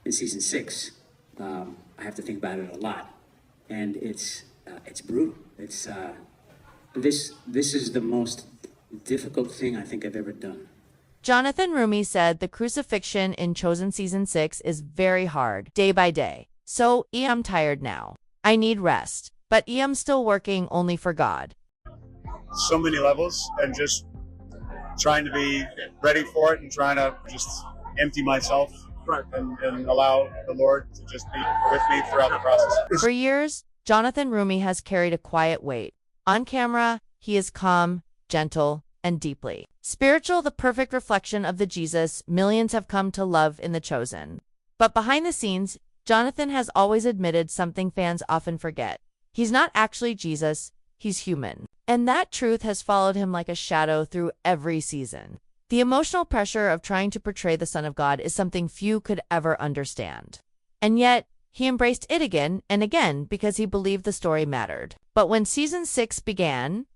in season 6, I have to think about it a lot, and it's brutal. This is the most difficult thing I think I've ever done. Jonathan Roumie said the crucifixion in Chosen Season 6 is very hard, day by day. So, I'm tired now. I need rest. But I'm still working only for God. So many levels, and just trying to be ready for it and trying to just empty myself and allow the Lord to just be with me throughout the process. For years, Jonathan Roumie has carried a quiet weight. On camera, he is calm, gentle, and deeply spiritual, the perfect reflection of the Jesus millions have come to love in The Chosen. But behind the scenes, Jonathan has always admitted something fans often forget. He's not actually Jesus, he's human. And that truth has followed him like a shadow through every season. The emotional pressure of trying to portray the Son of God is something few could ever understand. And yet, he embraced it again and again because he believed the story mattered. But when season 6 began,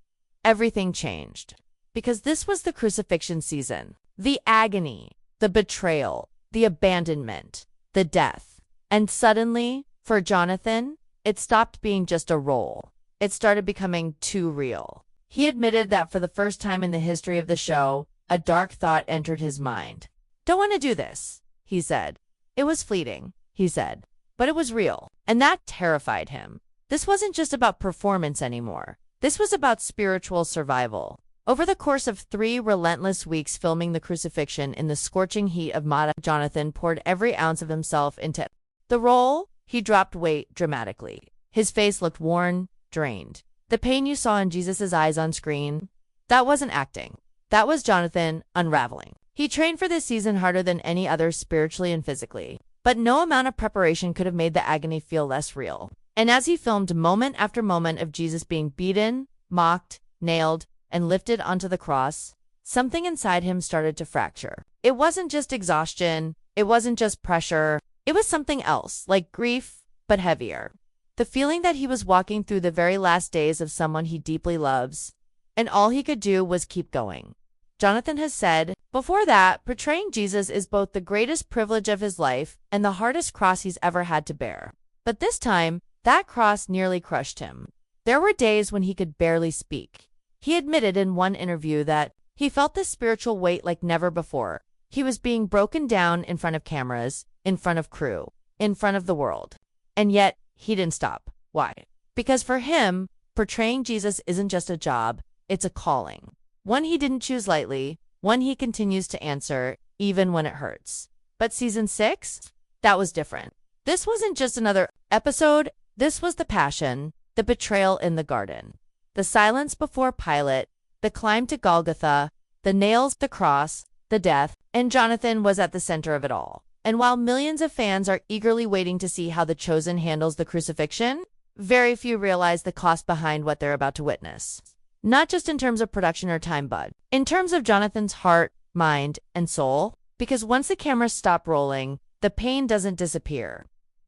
everything changed. Because this was the crucifixion season. The agony, the betrayal, the abandonment, the death. And suddenly, for Jonathan, it stopped being just a role. It started becoming too real. He admitted that for the first time in the history of the show, a dark thought entered his mind. "Don't want to do this," he said. "It was fleeting," he said, "but it was real." And that terrified him. This wasn't just about performance anymore. This was about spiritual survival. Over the course of 3 relentless weeks filming the crucifixion in the scorching heat of Mada, Jonathan poured every ounce of himself into the role. He dropped weight dramatically. His face looked worn, drained. The pain you saw in Jesus' eyes on screen, that wasn't acting. That was Jonathan unraveling. He trained for this season harder than any other spiritually and physically. But no amount of preparation could have made the agony feel less real. And as he filmed moment after moment of Jesus being beaten, mocked, nailed, and lifted onto the cross, something inside him started to fracture. It wasn't just exhaustion. It wasn't just pressure. It was something else, like grief, but heavier. The feeling that he was walking through the very last days of someone he deeply loves, and all he could do was keep going. Jonathan has said, before that, portraying Jesus is both the greatest privilege of his life and the hardest cross he's ever had to bear. But this time, that cross nearly crushed him. There were days when he could barely speak. He admitted in one interview that he felt this spiritual weight like never before. He was being broken down in front of cameras, in front of crew, in front of the world. And yet, he didn't stop. Why? Because for him, portraying Jesus isn't just a job, it's a calling. One he didn't choose lightly, one he continues to answer, even when it hurts. But season 6? That was different. This wasn't just another episode, this was the passion, the betrayal in the garden. The silence before Pilate, the climb to Golgotha, the nails, the cross, the death, and Jonathan was at the center of it all. And while millions of fans are eagerly waiting to see how The Chosen handles the crucifixion, very few realize the cost behind what they're about to witness. Not just in terms of production or time, but in terms of Jonathan's heart, mind, and soul. Because once the cameras stop rolling, the pain doesn't disappear.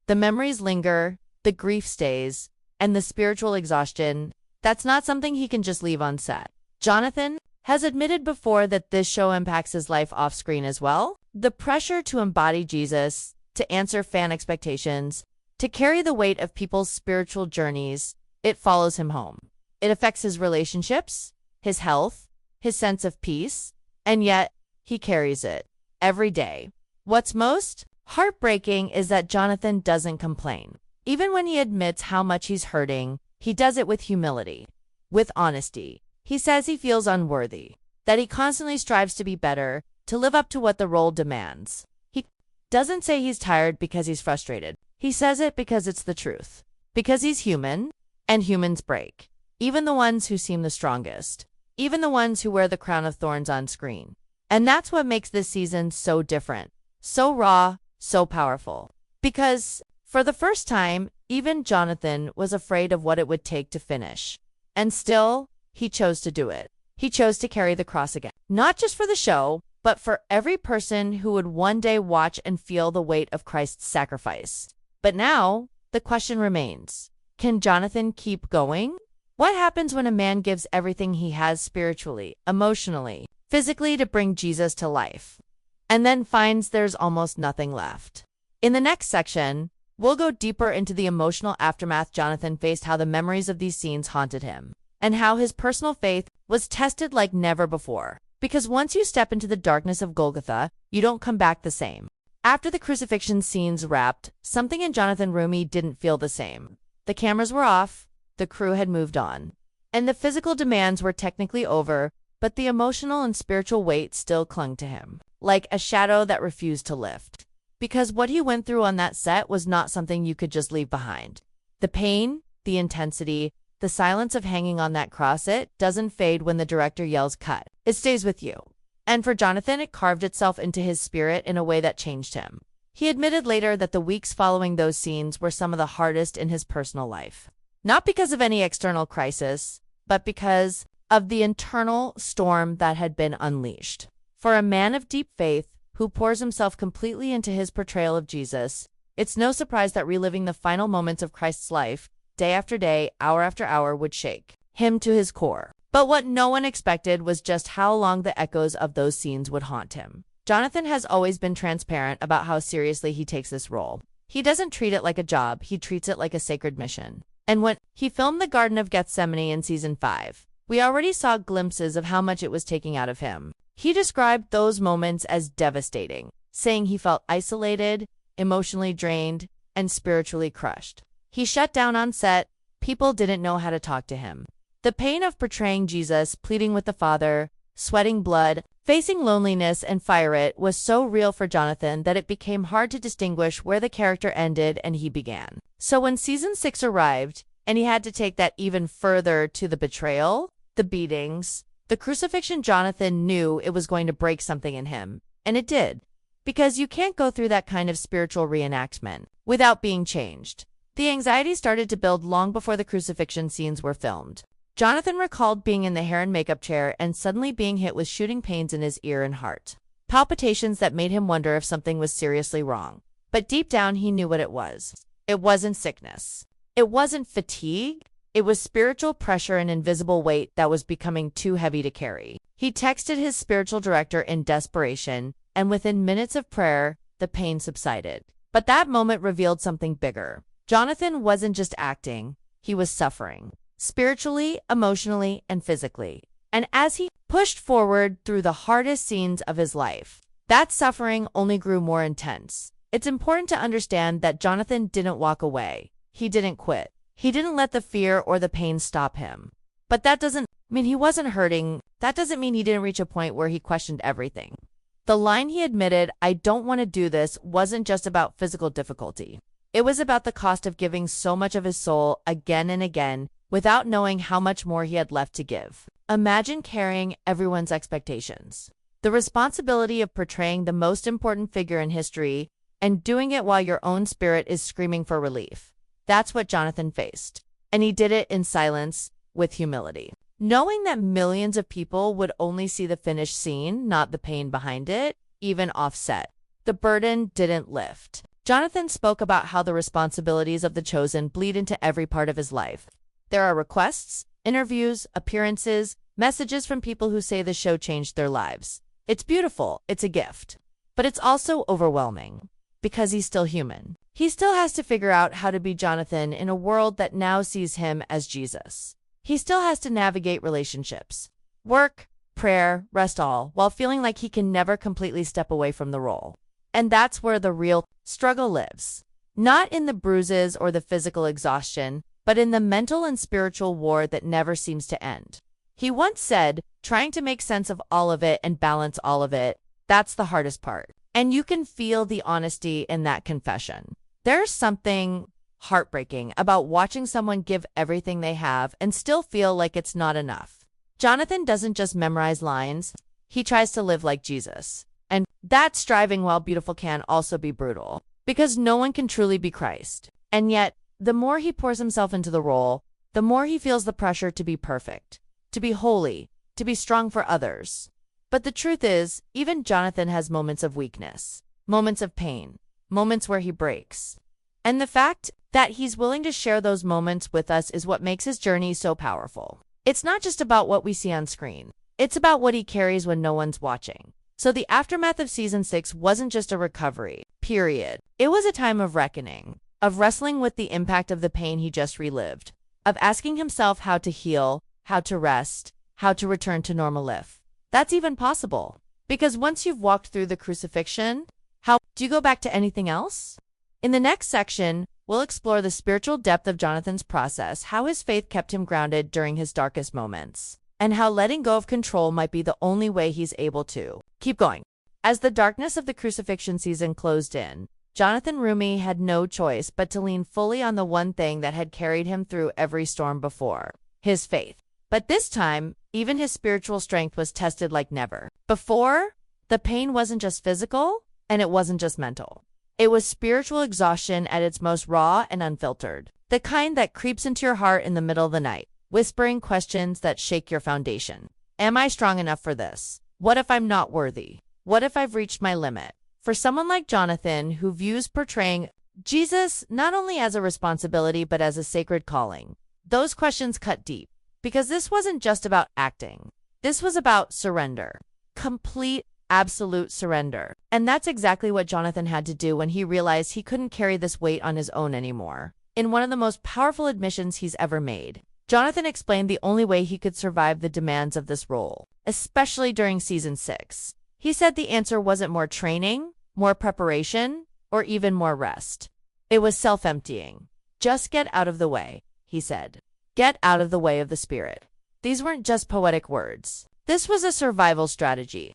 The memories linger, the grief stays, and the spiritual exhaustion, that's not something he can just leave on set. Jonathan has admitted before that this show impacts his life off-screen as well. The pressure to embody Jesus, to answer fan expectations, to carry the weight of people's spiritual journeys, it follows him home. It affects his relationships, his health, his sense of peace, and yet he carries it every day. What's most heartbreaking is that Jonathan doesn't complain. Even when he admits how much he's hurting, he does it with humility, with honesty. He says he feels unworthy, that he constantly strives to be better, to live up to what the role demands. He doesn't say he's tired because he's frustrated. He says it because it's the truth. Because he's human, and humans break. Even the ones who seem the strongest. Even the ones who wear the crown of thorns on screen. And that's what makes this season so different, so raw, so powerful. Because, for the first time, even Jonathan was afraid of what it would take to finish. And still, he chose to do it. He chose to carry the cross again. Not just for the show, but for every person who would one day watch and feel the weight of Christ's sacrifice. But now, the question remains, can Jonathan keep going? What happens when a man gives everything he has spiritually, emotionally, physically to bring Jesus to life, and then finds there's almost nothing left? In the next section, we'll go deeper into the emotional aftermath Jonathan faced, how the memories of these scenes haunted him, and how his personal faith was tested like never before. Because once you step into the darkness of Golgotha, you don't come back the same. After the crucifixion scenes wrapped, something in Jonathan Roumie didn't feel the same. The cameras were off, the crew had moved on, and the physical demands were technically over, but the emotional and spiritual weight still clung to him, like a shadow that refused to lift. Because what he went through on that set was not something you could just leave behind. The pain, the intensity, the silence of hanging on that cross, it doesn't fade when the director yells cut. It stays with you. And for Jonathan, it carved itself into his spirit in a way that changed him. He admitted later that the weeks following those scenes were some of the hardest in his personal life. Not because of any external crisis, but because of the internal storm that had been unleashed. For a man of deep faith, who pours himself completely into his portrayal of Jesus, it's no surprise that reliving the final moments of Christ's life, day after day, hour after hour, would shake him to his core. But what no one expected was just how long the echoes of those scenes would haunt him. Jonathan has always been transparent about how seriously he takes this role. He doesn't treat it like a job, he treats it like a sacred mission. And when he filmed the Garden of Gethsemane in season 5, we already saw glimpses of how much it was taking out of him. He described those moments as devastating, saying he felt isolated, emotionally drained, and spiritually crushed. He shut down on set. People didn't know how to talk to him. The pain of portraying Jesus, pleading with the Father, sweating blood, facing loneliness and fire was so real for Jonathan that it became hard to distinguish where the character ended and he began. So when season 6 arrived, and he had to take that even further to the betrayal, the beatings, the crucifixion, Jonathan knew it was going to break something in him. And it did. Because you can't go through that kind of spiritual reenactment without being changed. The anxiety started to build long before the crucifixion scenes were filmed. Jonathan recalled being in the hair and makeup chair and suddenly being hit with shooting pains in his ear and heart. Palpitations that made him wonder if something was seriously wrong. But deep down, he knew what it was. It wasn't sickness. It wasn't fatigue. It was spiritual pressure and invisible weight that was becoming too heavy to carry. He texted his spiritual director in desperation, and within minutes of prayer, the pain subsided. But that moment revealed something bigger. Jonathan wasn't just acting, he was suffering. Spiritually, emotionally, and physically. And as he pushed forward through the hardest scenes of his life, that suffering only grew more intense. It's important to understand that Jonathan didn't walk away. He didn't quit. He didn't let the fear or the pain stop him. But that doesn't mean he wasn't hurting. That doesn't mean he didn't reach a point where he questioned everything. The line he admitted, "I don't want to do this," wasn't just about physical difficulty. It was about the cost of giving so much of his soul again and again, without knowing how much more he had left to give. Imagine carrying everyone's expectations. The responsibility of portraying the most important figure in history and doing it while your own spirit is screaming for relief. That's what Jonathan faced. And he did it in silence, with humility. Knowing that millions of people would only see the finished scene, not the pain behind it, even offset. The burden didn't lift. Jonathan spoke about how the responsibilities of the chosen bleed into every part of his life. There are requests, interviews, appearances, messages from people who say the show changed their lives. It's beautiful, it's a gift. But it's also overwhelming, because he's still human. He still has to figure out how to be Jonathan in a world that now sees him as Jesus. He still has to navigate relationships, work, prayer, rest all, while feeling like he can never completely step away from the role. And that's where the real struggle lives. Not in the bruises or the physical exhaustion, but in the mental and spiritual war that never seems to end. He once said, trying to make sense of all of it and balance all of it, that's the hardest part. And you can feel the honesty in that confession. There's something heartbreaking about watching someone give everything they have and still feel like it's not enough. Jonathan doesn't just memorize lines, he tries to live like Jesus. And that striving, while beautiful, can also be brutal, because no one can truly be Christ. And yet, the more he pours himself into the role, the more he feels the pressure to be perfect, to be holy, to be strong for others. But the truth is, even Jonathan has moments of weakness, moments of pain, moments where he breaks. And the fact that he's willing to share those moments with us is what makes his journey so powerful. It's not just about what we see on screen. It's about what he carries when no one's watching. So the aftermath of season 6 wasn't just a recovery. period. It was a time of reckoning, of wrestling with the impact of the pain he just relived, of asking himself how to heal, how to rest, how to return to normal life. That's even possible, because once you've walked through the crucifixion, how do you go back to anything else? In the next section, we'll explore the spiritual depth of Jonathan's process, how his faith kept him grounded during his darkest moments, and how letting go of control might be the only way he's able to keep going. As the darkness of the crucifixion season closed in, Jonathan Roumie had no choice but to lean fully on the one thing that had carried him through every storm before, his faith. But this time, even his spiritual strength was tested like never before. The pain wasn't just physical, and it wasn't just mental. It was spiritual exhaustion at its most raw and unfiltered, the kind that creeps into your heart in the middle of the night, whispering questions that shake your foundation. Am I strong enough for this? What if I'm not worthy? What if I've reached my limit? For someone like Jonathan, who views portraying Jesus not only as a responsibility but as a sacred calling, those questions cut deep, because this wasn't just about acting. This was about surrender. Complete, absolute surrender. And that's exactly what Jonathan had to do when he realized he couldn't carry this weight on his own anymore. In one of the most powerful admissions he's ever made, Jonathan explained the only way he could survive the demands of this role, especially during season 6. He said the answer wasn't more training, more preparation, or even more rest. It was self-emptying. Just get out of the way, he said. Get out of the way of the Spirit. These weren't just poetic words. This was a survival strategy,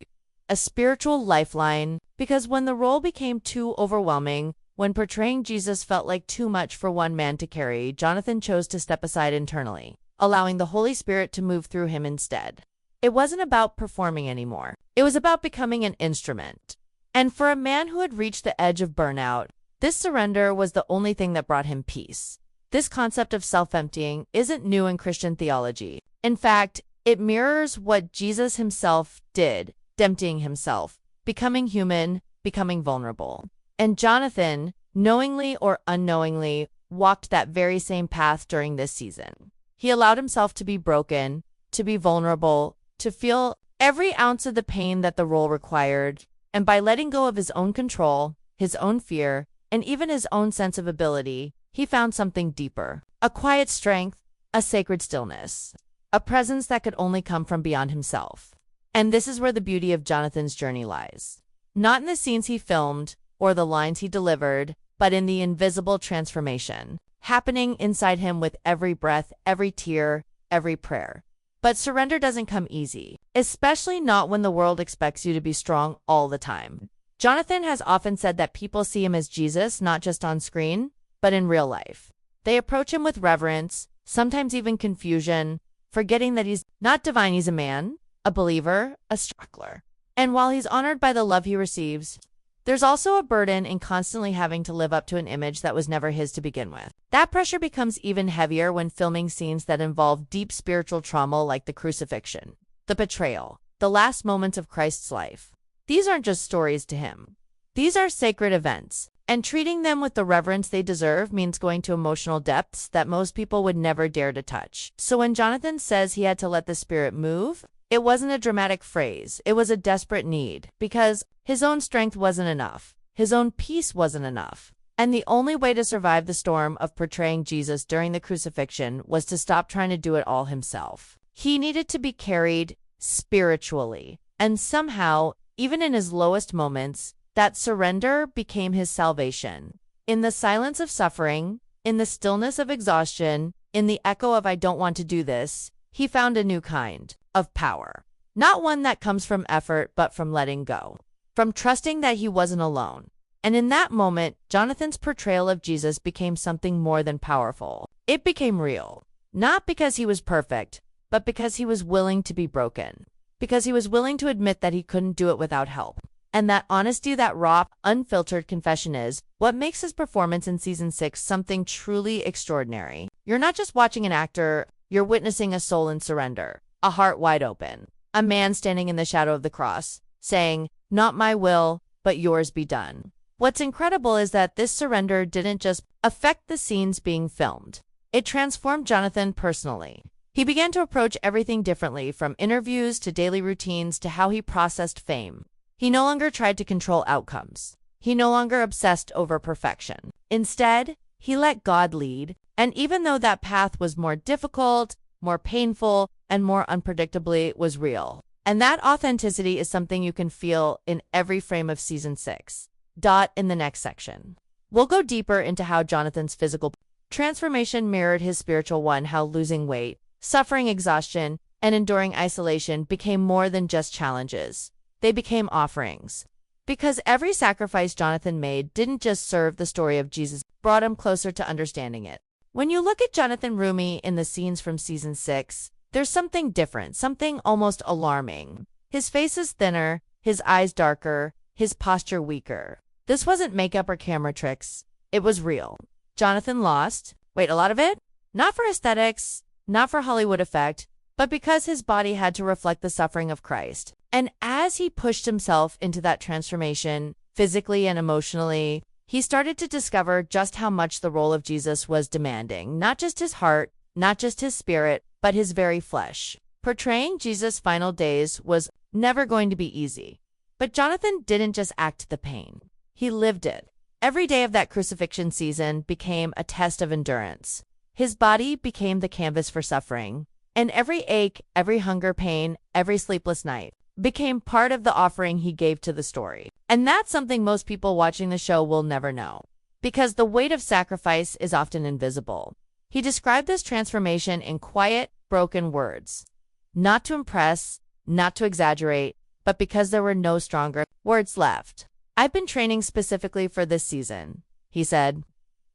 a spiritual lifeline, because when the role became too overwhelming, when portraying Jesus felt like too much for one man to carry, Jonathan chose to step aside internally, allowing the Holy Spirit to move through him instead. It wasn't about performing anymore. It was about becoming an instrument. And for a man who had reached the edge of burnout, this surrender was the only thing that brought him peace. This concept of self-emptying isn't new in Christian theology. In fact, it mirrors what Jesus himself did, emptying himself, becoming human, becoming vulnerable. And Jonathan, knowingly or unknowingly, walked that very same path during this season. He allowed himself to be broken, to be vulnerable, to feel every ounce of the pain that the role required, and by letting go of his own control, his own fear, and even his own sense of ability, he found something deeper, a quiet strength, a sacred stillness, a presence that could only come from beyond himself. And this is where the beauty of Jonathan's journey lies. Not in the scenes he filmed or the lines he delivered, but in the invisible transformation happening inside him with every breath, every tear, every prayer. But surrender doesn't come easy, especially not when the world expects you to be strong all the time. Jonathan has often said that people see him as Jesus not just on screen, but in real life. They approach him with reverence, sometimes even confusion, forgetting that he's not divine, he's a man, a believer, a struggler. And while he's honored by the love he receives, there's also a burden in constantly having to live up to an image that was never his to begin with. That pressure becomes even heavier when filming scenes that involve deep spiritual trauma like the crucifixion, the betrayal, the last moments of Christ's life. These aren't just stories to him. These are sacred events, and treating them with the reverence they deserve means going to emotional depths that most people would never dare to touch. So when Jonathan says he had to let the Spirit move, it wasn't a dramatic phrase, it was a desperate need, because his own strength wasn't enough, his own peace wasn't enough. And the only way to survive the storm of portraying Jesus during the crucifixion was to stop trying to do it all himself. He needed to be carried spiritually, and somehow, even in his lowest moments, that surrender became his salvation. In the silence of suffering, in the stillness of exhaustion, in the echo of "I don't want to do this," he found a new kind of power. Not one that comes from effort, but from letting go, from trusting that he wasn't alone. And in that moment, Jonathan's portrayal of Jesus became something more than powerful. It became real, not because he was perfect, but because he was willing to be broken, because he was willing to admit that he couldn't do it without help. And that honesty, that raw, unfiltered confession is what makes his performance in season 6 something truly extraordinary. You're not just watching an actor, you're witnessing a soul in surrender, a heart wide open, a man standing in the shadow of the cross, saying, "Not my will, but yours be done." What's incredible is that this surrender didn't just affect the scenes being filmed. It transformed Jonathan personally. He began to approach everything differently, from interviews to daily routines to how he processed fame. He no longer tried to control outcomes. He no longer obsessed over perfection. Instead, he let God lead, and even though that path was more difficult, more painful, and more unpredictably was real. And that authenticity is something you can feel in every frame of season 6. In the next section, we'll go deeper into how Jonathan's physical transformation mirrored his spiritual one, how losing weight, suffering exhaustion, and enduring isolation became more than just challenges. They became offerings. Because every sacrifice Jonathan made didn't just serve the story of Jesus, it brought him closer to understanding it. When you look at Jonathan Roumie in the scenes from season 6, there's something different, something almost alarming. His face is thinner, his eyes darker, his posture weaker. This wasn't makeup or camera tricks. It was real. Jonathan lost, a lot of it? Not for aesthetics, not for Hollywood effect, but because his body had to reflect the suffering of Christ. And as he pushed himself into that transformation, physically and emotionally, he started to discover just how much the role of Jesus was demanding, not just his heart, not just his spirit, but his very flesh. Portraying Jesus' final days was never going to be easy. But Jonathan didn't just act the pain. He lived it. Every day of that crucifixion season became a test of endurance. His body became the canvas for suffering, and every ache, every hunger pain, every sleepless night became part of the offering he gave to the story. And that's something most people watching the show will never know, because the weight of sacrifice is often invisible. He described this transformation in quiet, broken words. Not to impress, not to exaggerate, but because there were no stronger words left. I've been training specifically for this season, he said,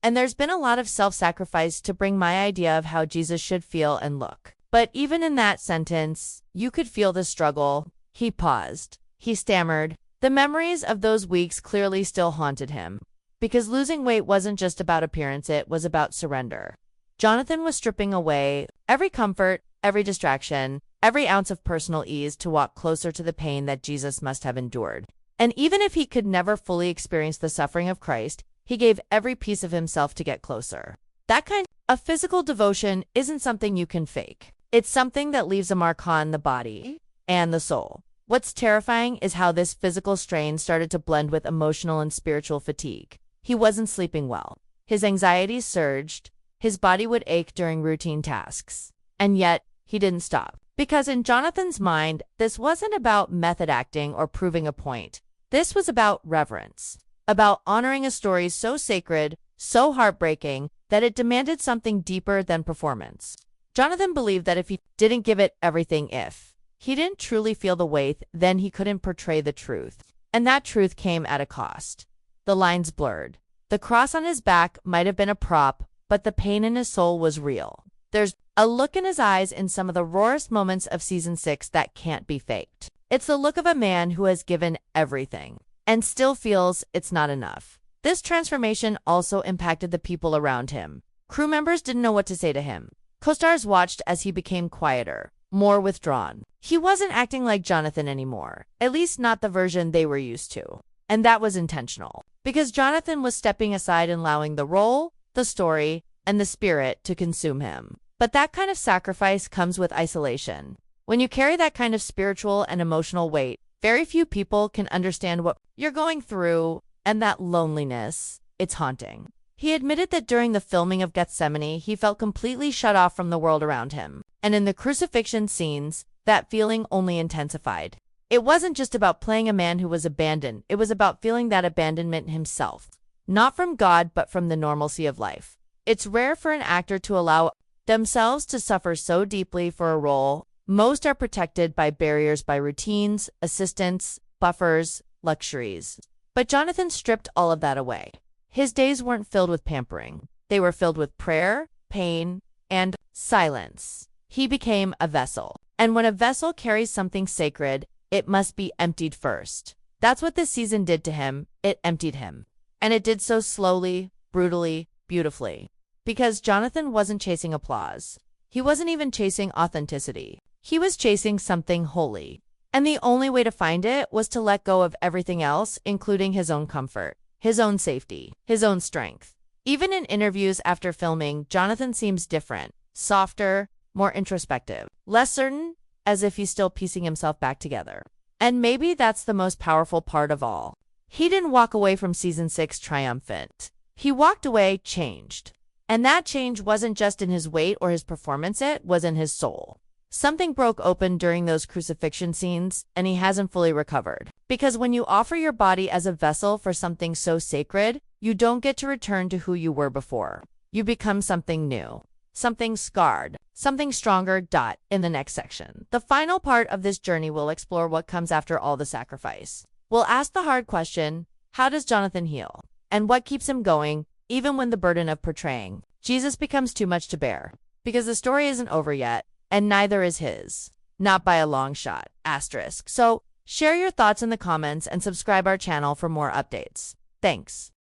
and there's been a lot of self-sacrifice to bring my idea of how Jesus should feel and look. But even in that sentence, you could feel the struggle. He paused. He stammered. The memories of those weeks clearly still haunted him, because losing weight wasn't just about appearance, it was about surrender. Jonathan was stripping away every comfort, every distraction, every ounce of personal ease to walk closer to the pain that Jesus must have endured. And even if he could never fully experience the suffering of Christ, he gave every piece of himself to get closer. That kind of physical devotion isn't something you can fake. It's something that leaves a mark on the body and the soul. What's terrifying is how this physical strain started to blend with emotional and spiritual fatigue. He wasn't sleeping well. His anxiety surged. His body would ache during routine tasks. And yet, he didn't stop. Because in Jonathan's mind, this wasn't about method acting or proving a point. This was about reverence, about honoring a story so sacred, so heartbreaking, that it demanded something deeper than performance. Jonathan believed that if he didn't give it everything, if he didn't truly feel the weight, then he couldn't portray the truth. And that truth came at a cost. The lines blurred. The cross on his back might have been a prop, but the pain in his soul was real. There's a look in his eyes in some of the rawest moments of season 6 that can't be faked. It's the look of a man who has given everything and still feels it's not enough. This transformation also impacted the people around him. Crew members didn't know what to say to him. Co-stars watched as he became quieter, more withdrawn. He wasn't acting like Jonathan anymore, at least not the version they were used to. And that was intentional, because Jonathan was stepping aside and allowing the role, the story, and the spirit to consume him. But that kind of sacrifice comes with isolation. When you carry that kind of spiritual and emotional weight, very few people can understand what you're going through, and that loneliness, it's haunting. He admitted that during the filming of Gethsemane, he felt completely shut off from the world around him. And in the crucifixion scenes, that feeling only intensified. It wasn't just about playing a man who was abandoned. It was about feeling that abandonment himself. Not from God, but from the normalcy of life. It's rare for an actor to allow themselves to suffer so deeply for a role. Most are protected by barriers, by routines, assistants, buffers, luxuries. But Jonathan stripped all of that away. His days weren't filled with pampering. They were filled with prayer, pain, and silence. He became a vessel. And when a vessel carries something sacred, it must be emptied first. That's what this season did to him. It emptied him. And it did so slowly, brutally, beautifully. Because Jonathan wasn't chasing applause. He wasn't even chasing authenticity. He was chasing something holy. And the only way to find it was to let go of everything else, including his own comfort, his own safety, his own strength. Even in interviews after filming, Jonathan seems different, softer, more introspective, less certain, as if he's still piecing himself back together. And maybe that's the most powerful part of all. He didn't walk away from season 6 triumphant. He walked away changed. And that change wasn't just in his weight or his performance, it was in his soul. Something broke open during those crucifixion scenes, and he hasn't fully recovered. Because when you offer your body as a vessel for something so sacred, you don't get to return to who you were before. You become something new, something scarred, something stronger. In the next section, the final part of this journey will explore what comes after all the sacrifice. We'll ask the hard question, how does Jonathan heal? And what keeps him going, even when the burden of portraying Jesus becomes too much to bear? Because the story isn't over yet, and neither is his. Not by a long shot. So, share your thoughts in the comments and subscribe our channel for more updates. Thanks.